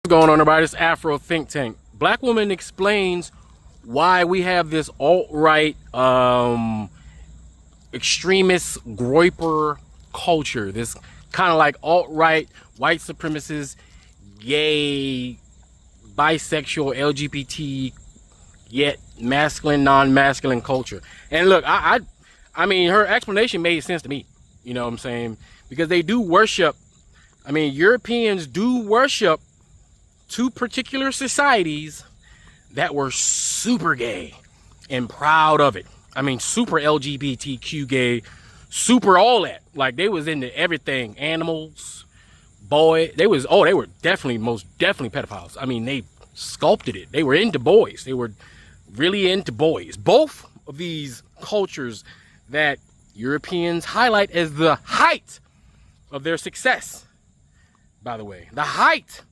What's going on, everybody? It's Afro Think Tank. Black Woman explains why we have this alt-right extremist Groyper culture, this kind of like alt-right white supremacist gay bisexual LGBT yet masculine non-masculine culture. And look, I mean, her explanation made sense to me, you know what I'm saying, because they do worship, I mean, Europeans do worship two particular societies that were super gay and proud of it. I mean, super LGBTQ gay, super all that. Like, they was into everything. Animals, boy, they were definitely, most definitely pedophiles. I mean, they sculpted it. They were into boys. They were really into boys. Both of these cultures that Europeans highlight as the height of their success, by the way, the height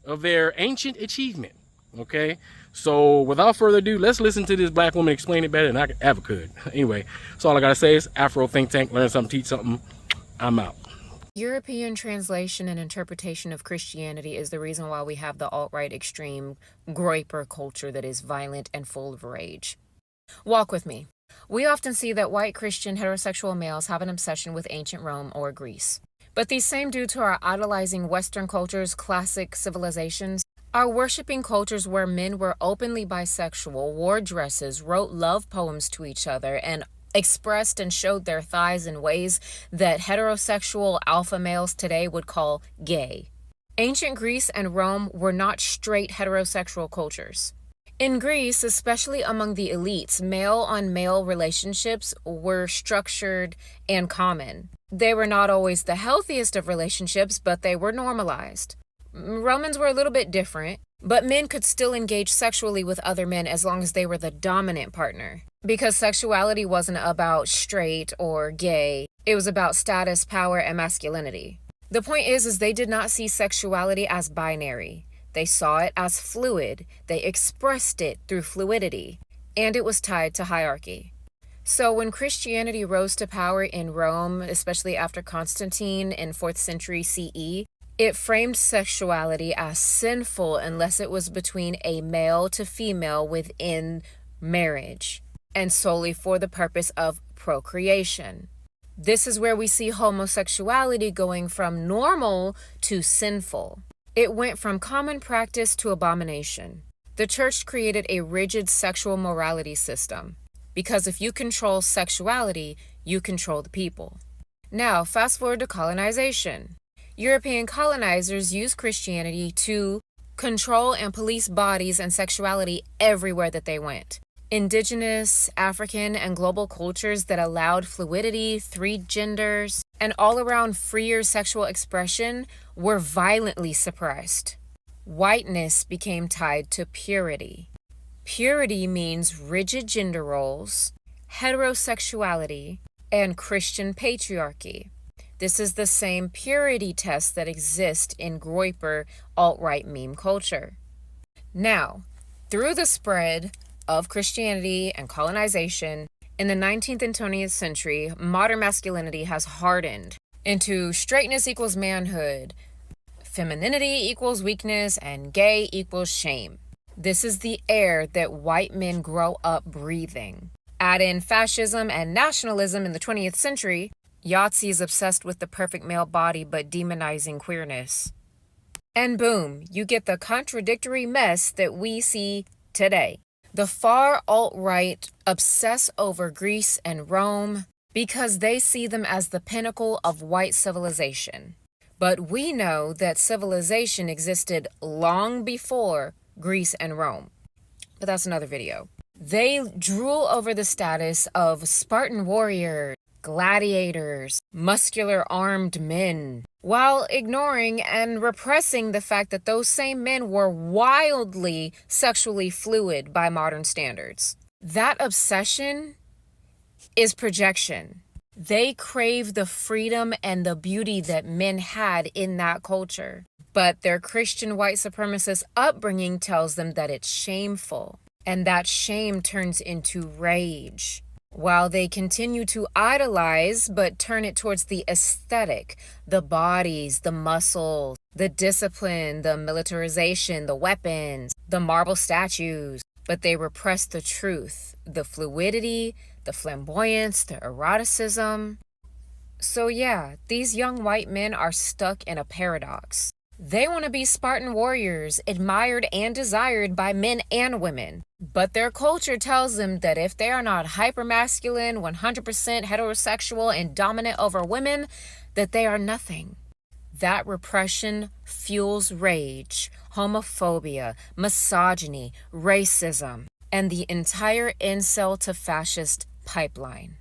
of their ancient achievement. Okay, so without further ado, let's listen to this black woman explain it better than I ever could. Anyway, so all I gotta say is Afro Think Tank, learn something, teach something. I'm out. European translation and interpretation of Christianity is the reason why we have the alt-right extreme Groyper culture that is violent and full of rage. Walk with me. We often see that white Christian heterosexual males have an obsession with ancient Rome or Greece. But these same dudes who are idolizing Western culture's classic civilizations are worshiping cultures where men were openly bisexual, wore dresses, wrote love poems to each other, and expressed and showed their thighs in ways that heterosexual alpha males today would call gay. Ancient Greece and Rome were not straight heterosexual cultures. In Greece, especially among the elites, male-on-male relationships were structured and common. They were not always the healthiest of relationships, but they were normalized. Romans were a little bit different, but men could still engage sexually with other men as long as they were the dominant partner. Because sexuality wasn't about straight or gay, it was about status, power, and masculinity. The point is they did not see sexuality as binary. They saw it as fluid. They expressed it through fluidity, and it was tied to hierarchy. So when Christianity rose to power in Rome, especially after Constantine in 4th century CE, it framed sexuality as sinful unless it was between a male to female within marriage, and solely for the purpose of procreation. This is where we see homosexuality going from normal to sinful. It went from common practice to abomination. The church created a rigid sexual morality system, because if you control sexuality, you control the people. Now, fast forward to colonization. European colonizers used Christianity to control and police bodies and sexuality everywhere that they went. Indigenous, African, and global cultures that allowed fluidity, 3 genders, and all-around freer sexual expression were violently suppressed. Whiteness became tied to purity. Purity means rigid gender roles, heterosexuality, and Christian patriarchy. This is the same purity test that exists in Groyper alt-right meme culture. Now, through the spread of Christianity and colonization, in the 19th and 20th century, modern masculinity has hardened into straightness equals manhood, femininity equals weakness, and gay equals shame. This is the air that white men grow up breathing. Add in fascism and nationalism in the 20th century, Yahtzee is obsessed with the perfect male body but demonizing queerness. And boom, you get the contradictory mess that we see today. The far alt-right obsess over Greece and Rome because they see them as the pinnacle of white civilization. But we know that civilization existed long before Greece and Rome. But that's another video. They drool over the status of Spartan warriors, gladiators, muscular armed men, while ignoring and repressing the fact that those same men were wildly sexually fluid by modern standards. That obsession is projection. They crave the freedom and the beauty that men had in that culture, but their Christian white supremacist upbringing tells them that it's shameful, and that shame turns into rage. While they continue to idolize but turn it towards the aesthetic, the bodies, the muscles, The discipline, the militarization, the weapons, the marble statues. But they repress the truth, the fluidity, the flamboyance, the eroticism. So yeah, these young white men are stuck in a paradox. They want to be Spartan warriors, admired and desired by men and women. But their culture tells them that if they are not hypermasculine, 100% heterosexual, and dominant over women, that they are nothing. That repression fuels rage, homophobia, misogyny, racism, and the entire incel to fascist pipeline.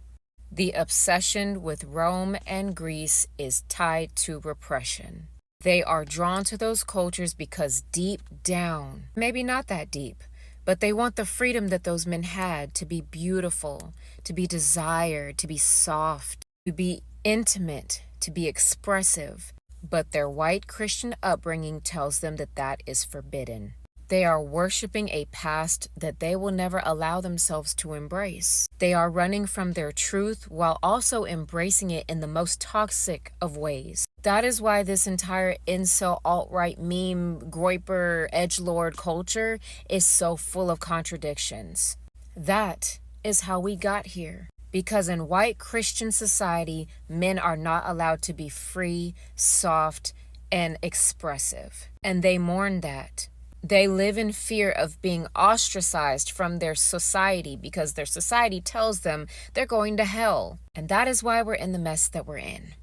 The obsession with Rome and Greece is tied to repression. They are drawn to those cultures because deep down, maybe not that deep, but they want the freedom that those men had to be beautiful, to be desired, to be soft, to be intimate, to be expressive. But their white Christian upbringing tells them that that is forbidden. They are worshiping a past that they will never allow themselves to embrace. They are running from their truth while also embracing it in the most toxic of ways. That is why this entire incel, alt-right meme, Groyper, edgelord culture is so full of contradictions. That is how we got here. Because in white Christian society, men are not allowed to be free, soft, and expressive. And they mourn that. They live in fear of being ostracized from their society because their society tells them they're going to hell. And that is why we're in the mess that we're in.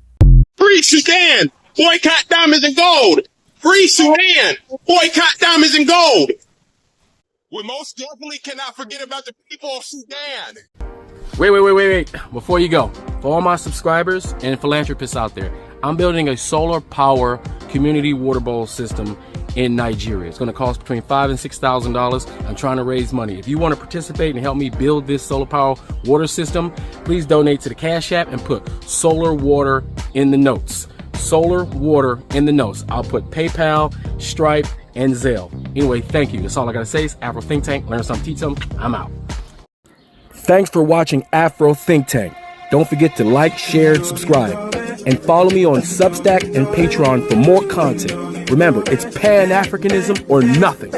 Free Sudan! Boycott diamonds and gold! Free Sudan! Boycott diamonds and gold! We most definitely cannot forget about the people of Sudan! Wait. Before you go, for all my subscribers and philanthropists out there, I'm building a solar power community water bowl system in Nigeria. It's going to cost between $5,000 and $6,000. I'm trying to raise money. If you want to participate and help me build this solar power water system, please donate to the Cash App and put solar water in the notes. Solar water in the notes. I'll put PayPal, Stripe, and Zelle. Anyway, thank you. That's all I got to say. It's Afro Think Tank. Learn something, teach something. I'm out. Thanks for watching Afro Think Tank. Don't forget to like, share, and subscribe. And follow me on Substack and Patreon for more content. Remember, it's Pan-Africanism or nothing.